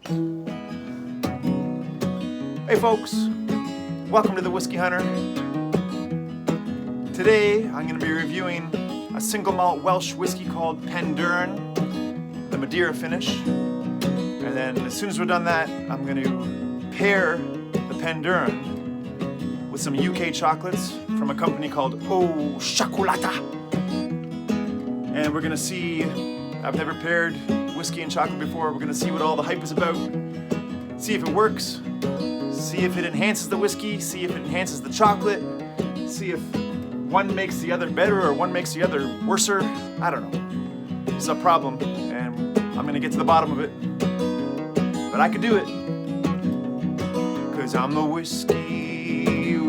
Hey folks, welcome to the Whiskey Hunter. Today I'm going to be reviewing a single malt Welsh whiskey called Penderyn, the Madeira finish. And then as soon as we're done that, I'm going to pair the Penderyn with some UK chocolates from a company called Ooh Chocolata. And we're going to see, I've never paired whiskey and chocolate before, we're going to see what all the hype is about, see if it works, see if it enhances the whiskey, see if it enhances the chocolate, see if one makes the other better or one makes the other worser. I don't know. It's a problem, and I'm gonna get to the bottom of it. But I could do it, cause I'm the whiskey, the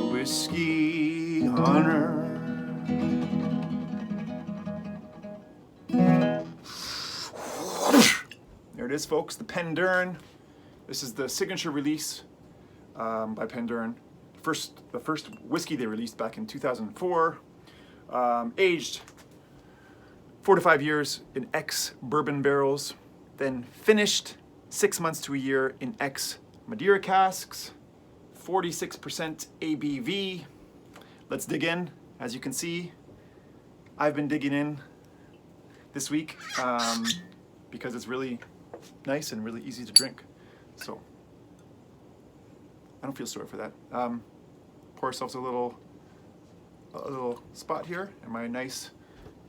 whiskey hunter. There it is, folks, the Penderyn. This is the signature release by Penderyn. The first whiskey they released back in 2004. Aged 4 to 5 years in ex-bourbon barrels, then finished 6 months to a year in ex-Madeira casks, 46% ABV. Let's dig in. As you can see, I've been digging in this week because it's really nice and really easy to drink. So I don't feel sorry for that. Pour ourselves a little spot here in my nice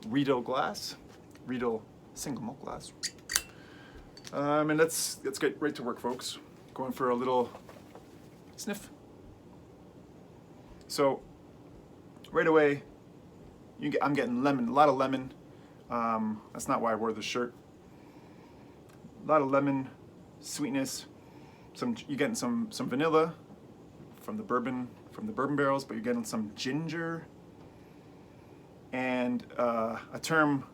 Riedel glass, Riedel single malt glass. And let's get right to work, folks. Going for a little sniff. So right away, I'm getting lemon, a lot of lemon. That's not why I wore this shirt. A lot of lemon, sweetness. You're getting some vanilla from the bourbon barrels, but you're getting some ginger. And a term,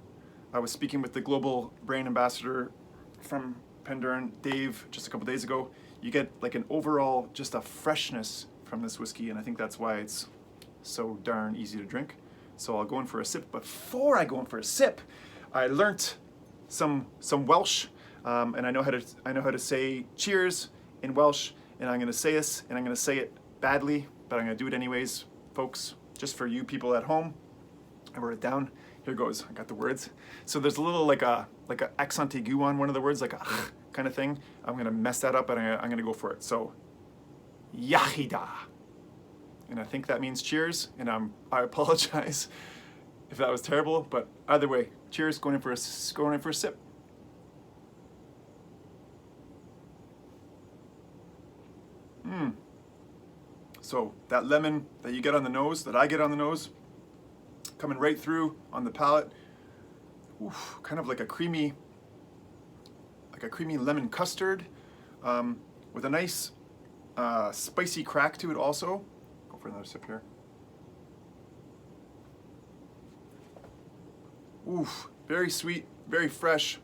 I was speaking with the global brand ambassador from Penderyn, Dave, just a couple days ago. You get like an overall, just a freshness from this whiskey, and I think that's why it's so darn easy to drink. So I'll go in for a sip. Before I go in for a sip, I learnt some Welsh, and I know how to say cheers in Welsh, and I'm gonna say this, and I'm gonna say it badly, but I'm gonna do it anyways, folks, just for you people at home. I wrote it down. Here goes. I got the words. So there's a little like a accent aigu on one of the words, like a kind of thing. I'm gonna mess that up, but I'm gonna go for it. So, Yachida, and I think that means cheers. And I apologize if that was terrible, but either way, cheers. Going in for a sip. So that lemon that you get on the nose, that I get on the nose, coming right through on the palate. Oof, kind of like a creamy lemon custard, with a nice spicy crack to it also. Go for another sip here. Oof, very sweet, very fresh.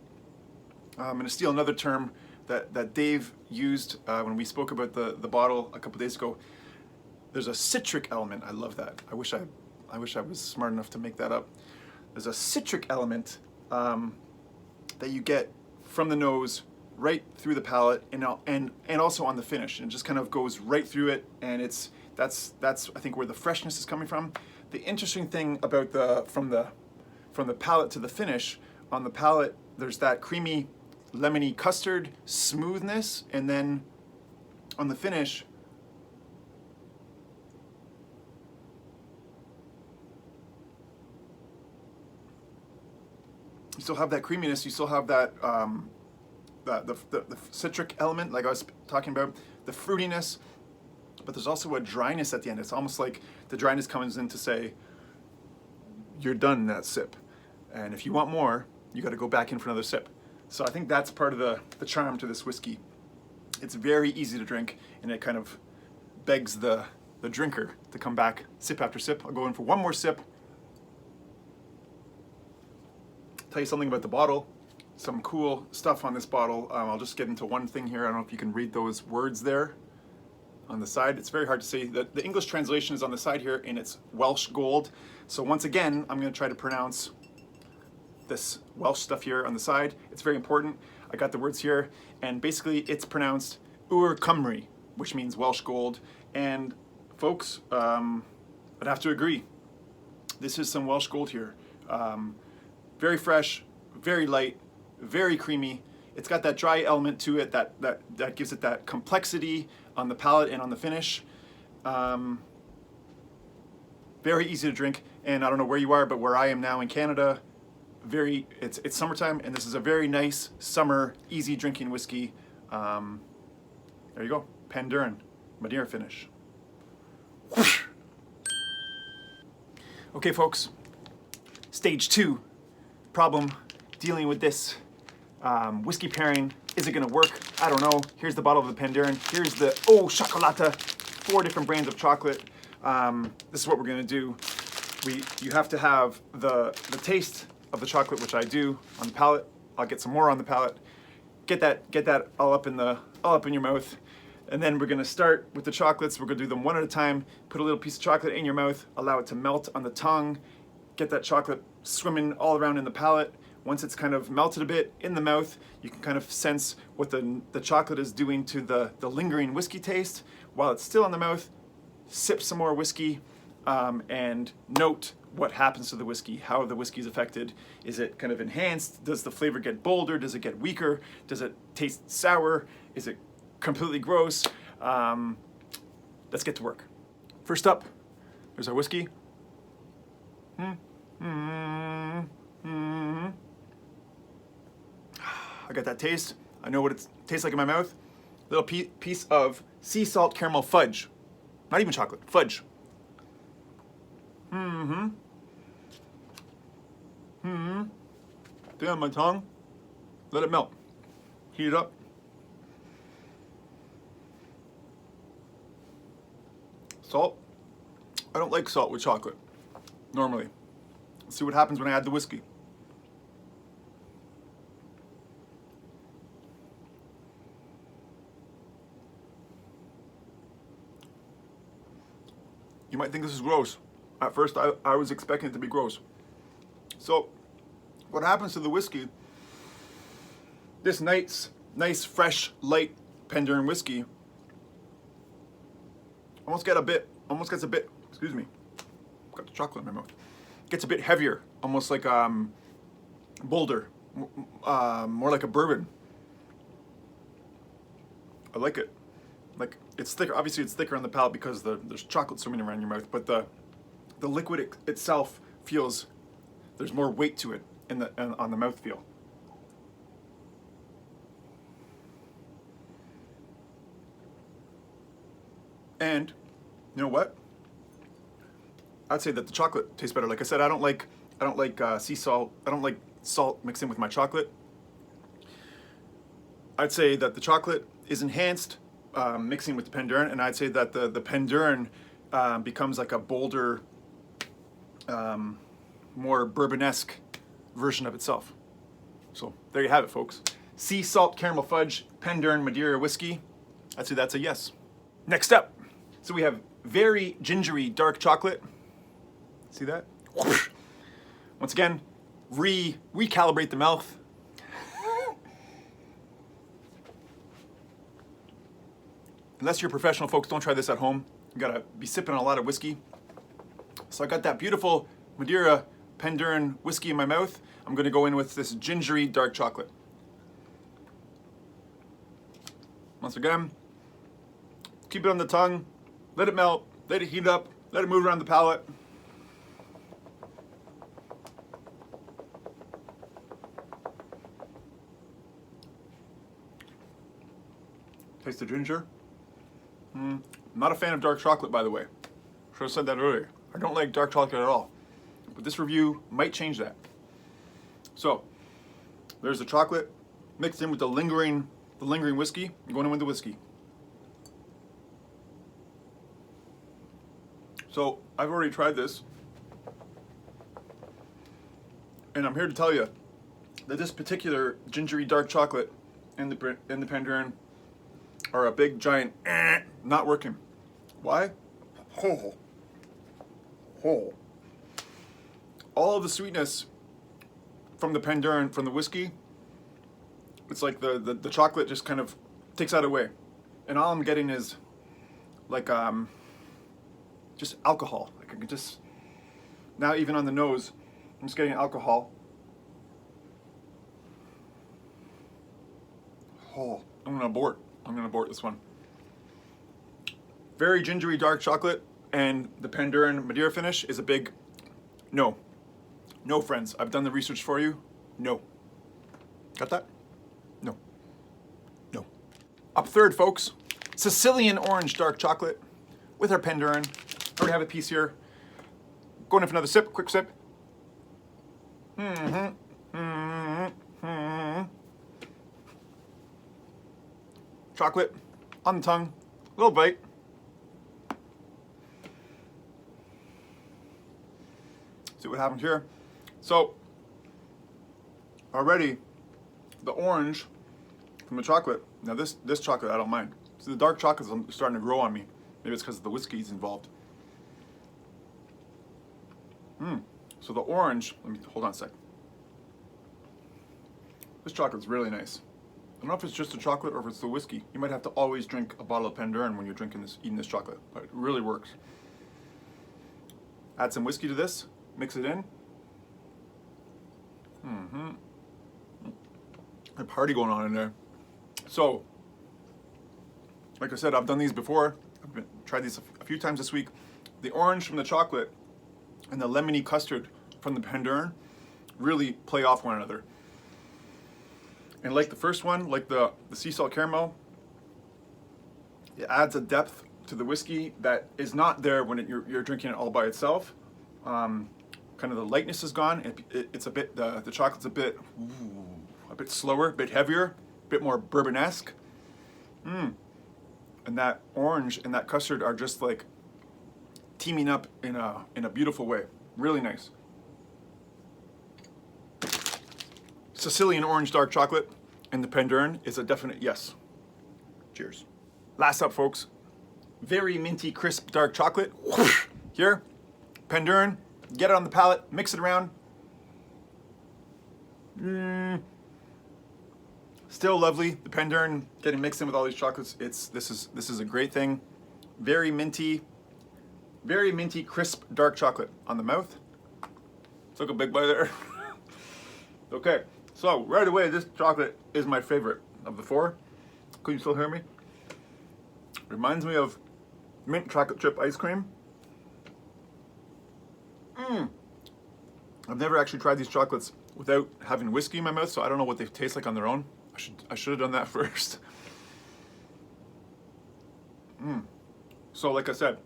I'm gonna steal another term that Dave used when we spoke about the bottle a couple days ago. There's a citric element. I love that. I wish I was smart enough to make that up. There's a citric element that you get from the nose right through the palate and also on the finish, and it just kind of goes right through it, and that's I think where the freshness is coming from. The interesting thing about from the palate to the finish, on the palate there's that creamy lemony custard smoothness, and then on the finish you still have that creaminess, you still have that the citric element, like I was talking about, the fruitiness, but there's also a dryness at the end. It's almost like the dryness comes in to say, you're done that sip. And if you want more, you got to go back in for another sip. So I think that's part of the charm to this whiskey. It's very easy to drink, and it kind of begs the drinker to come back sip after sip. I'll go in for one more sip. Tell you something about the bottle. Some cool stuff on this bottle. I'll just get into one thing here. I don't know if you can read those words there on the side. It's very hard to say. The English translation is on the side here, and it's Welsh gold. So once again, I'm going to try to pronounce this Welsh stuff here on the side. It's very important. I got the words here, and basically it's pronounced Ooh Chocolata, which means Welsh gold. And folks, I'd have to agree. This is some Welsh gold here. Very fresh, very light, very creamy. It's got that dry element to it that gives it that complexity on the palate and on the finish. Very easy to drink, and I don't know where you are, but where I am now in Canada, it's summertime, and this is a very nice summer, easy drinking whiskey. There you go, Penderyn, Madeira finish. Whoosh. Okay, folks, stage 2 problem dealing with this whiskey pairing. Is it gonna work? I don't know. Here's the bottle of the Penderyn. Here's the Ooh Chocolata, 4 different brands of chocolate. This is what we're gonna do. You have to have the taste of the chocolate, which I do on the palate. I'll get some more on the palate. Get that all up in your mouth. And then we're gonna start with the chocolates. We're gonna do them one at a time. Put a little piece of chocolate in your mouth, allow it to melt on the tongue, get that chocolate swimming all around in the palate. Once it's kind of melted a bit in the mouth, you can kind of sense what the chocolate is doing to the lingering whiskey taste. While it's still in the mouth, sip some more whiskey and note what happens to the whiskey, how the whiskey is affected. Is it kind of enhanced? Does the flavor get bolder? Does it get weaker? Does it taste sour? Is it completely gross? Let's get to work. First up, there's our whiskey. I got that taste. I know what it tastes like in my mouth. Little piece of sea salt caramel fudge. Not even chocolate, fudge. Stay on my tongue. Let it melt. Heat it up. Salt. I don't like salt with chocolate, normally. Let's see what happens when I add the whiskey. You might think this is gross. At first, I was expecting it to be gross. So, what happens to the whiskey, this nice, fresh, light Penderyn whiskey, almost gets a bit, excuse me, got the chocolate in my mouth, gets a bit heavier, almost like bolder, more like a bourbon. I like it. Like, it's thicker. Obviously, it's thicker on the palate because there's chocolate swimming around your mouth, but the liquid itself feels, there's more weight to it on the mouthfeel. And you know what? I'd say that the chocolate tastes better. Like I said, I don't like sea salt. I don't like salt mixed in with my chocolate. I'd say that the chocolate is enhanced mixing with the Penderyn, and I'd say that the Penderyn becomes like a bolder, more bourbon-esque version of itself. So there you have it, folks. Sea salt caramel fudge Penderyn Madeira whiskey. I'd say that's a yes. Next up, so we have very gingery dark chocolate. See that? Once again, recalibrate the mouth. Unless you're professional, folks, don't try this at home. You gotta be sipping on a lot of whiskey. So I got that beautiful Madeira Penderyn whiskey in my mouth. I'm gonna go in with this gingery dark chocolate. Once again, keep it on the tongue, let it melt, let it heat up, let it move around the palate. Taste the ginger. I'm not a fan of dark chocolate, by the way. Should have said that earlier. I don't like dark chocolate at all. But this review might change that. So, there's the chocolate mixed in with the lingering whiskey. I'm going in with the whiskey. So, I've already tried this. And I'm here to tell you that this particular gingery dark chocolate and the Penderyn are a big giant not working. Why? All of the sweetness from the Penderyn, from the whiskey, it's like the chocolate just kind of takes that away. And all I'm getting is like just alcohol. Like I could just, now even on the nose, I'm just getting alcohol. Oh, I'm gonna abort this one. Very gingery dark chocolate, and the Penderyn Madeira finish is a big no. No, friends, I've done the research for you. No. Got that? No. No. Up third, folks, Sicilian orange dark chocolate with our Penderyn. I already have a piece here. Going in for another sip, quick sip. Chocolate on the tongue, little bite. See what happens here. So already the orange from the chocolate. Now this chocolate I don't mind. So the dark chocolate's starting to grow on me. Maybe it's because the whiskey's involved. So the orange, let me hold on a sec. This chocolate's really nice. I don't know if it's just the chocolate or if it's the whiskey. You might have to always drink a bottle of Penderyn when you're eating this chocolate, but it really works. Add some whiskey to this, mix it in. A party going on in there. So, like I said, I've done these before. I've tried these a few times this week. The orange from the chocolate and the lemony custard from the Penderyn really play off one another. And like the first one, like the sea salt caramel, it adds a depth to the whiskey that is not there when you're drinking it all by itself. Kind of the lightness is gone. It's a bit, the chocolate's a bit slower, a bit heavier, a bit more bourbonesque. And that orange and that custard are just like teaming up in a beautiful way. Really nice. Sicilian orange dark chocolate and the Penderyn is a definite yes. Cheers. Last up, folks, very minty crisp dark chocolate. Here, Penderyn, get it on the palate, mix it around. Still lovely. The Penderyn getting mixed in with all these chocolates. This is a great thing. Very minty crisp dark chocolate on the mouth. Took a big bite there. Okay, so right away, this chocolate is my favorite of the four. Can you still hear me? Reminds me of mint chocolate chip ice cream. I've never actually tried these chocolates without having whiskey in my mouth, so I don't know what they taste like on their own. I should have done that first. So like I said,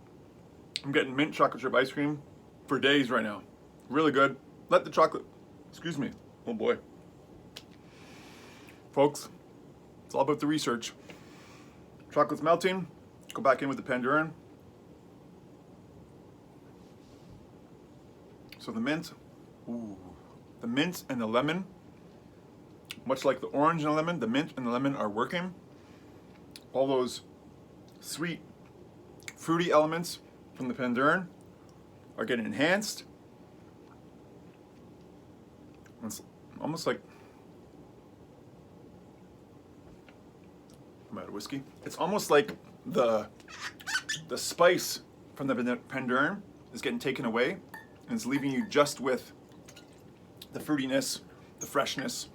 I'm getting mint chocolate chip ice cream for days right now. Really good. Let the chocolate, excuse me, oh boy. Folks, it's all about the research. Chocolate's melting, go back in with the Penderyn. So the mint, the mint and the lemon, much like the orange and the lemon, the mint and the lemon are working. All those sweet, fruity elements from the Penderyn are getting enhanced. It's almost like, I'm out of whiskey. It's almost like the spice from the Penderyn is getting taken away, and it's leaving you just with the fruitiness, the freshness.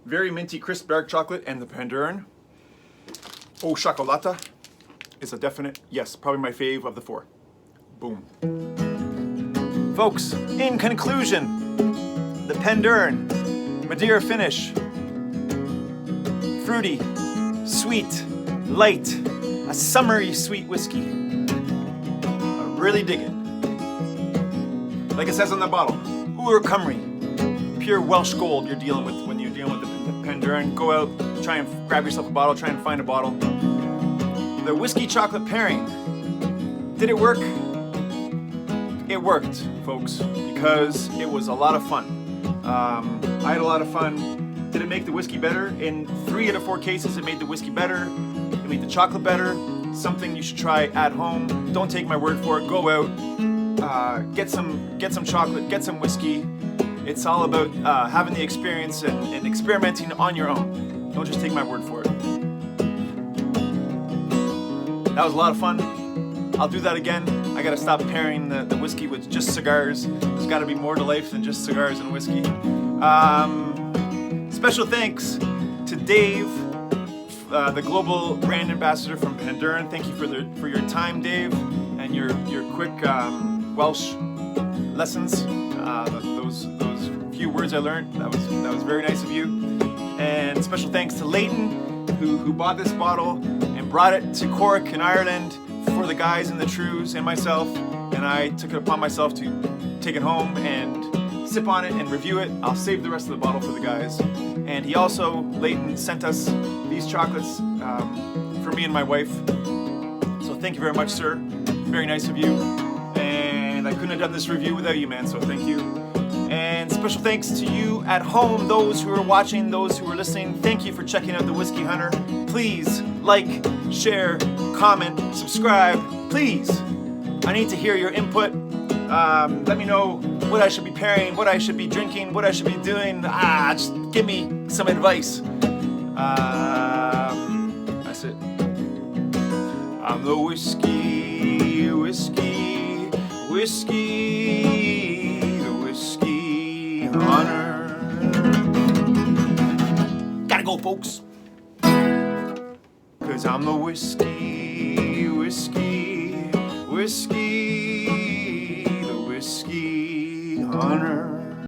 Very minty, crisp dark chocolate, and the Penderyn Ooh Chocolata is a definite yes, probably my fave of the four. Boom. Folks, in conclusion, the Penderyn Madeira finish. Fruity, sweet, light, a summery sweet whiskey. I really dig it. Like it says on the bottle, Ooh Cymru, pure Welsh gold you're dealing with when you're dealing with the Penderyn. Go out, try and grab yourself a bottle, try and find a bottle. The whiskey chocolate pairing, did it work? It worked, folks, because it was a lot of fun. I had a lot of fun. Did it make the whiskey better? In 3 out of 4 cases, it made the whiskey better. It made the chocolate better. Something you should try at home. Don't take my word for it. Go out, get some chocolate, get some whiskey, It's all about having the experience and experimenting on your own. Don't just take my word for it. That was a lot of fun. I'll do that again. I gotta stop pairing the whiskey with just cigars. There's gotta be more to life than just cigars and whiskey. Special thanks to Dave, the global brand ambassador from Penderyn. Thank you for your time, Dave, and your quick Welsh lessons. Those few words I learned, that was very nice of you. And special thanks to Leighton, who bought this bottle and brought it to Cork in Ireland for the guys and the Trews and myself. And I took it upon myself to take it home and sip on it and review it. I'll save the rest of the bottle for the guys. And he also, Leighton, sent us these chocolates for me and my wife. So thank you very much, sir. Very nice of you. And I couldn't have done this review without you, man, so thank you. And special thanks to you at home, those who are watching, those who are listening. Thank you for checking out the Whiskey Hunter. Please like, share, comment, subscribe. Please. I need to hear your input. Let me know what I should be pairing, what I should be drinking, what I should be doing. Just give me some advice. That's it. I'm the whiskey, the whiskey hunter. Gotta go, folks. 'Cause I'm the whiskey, the whiskey hunter.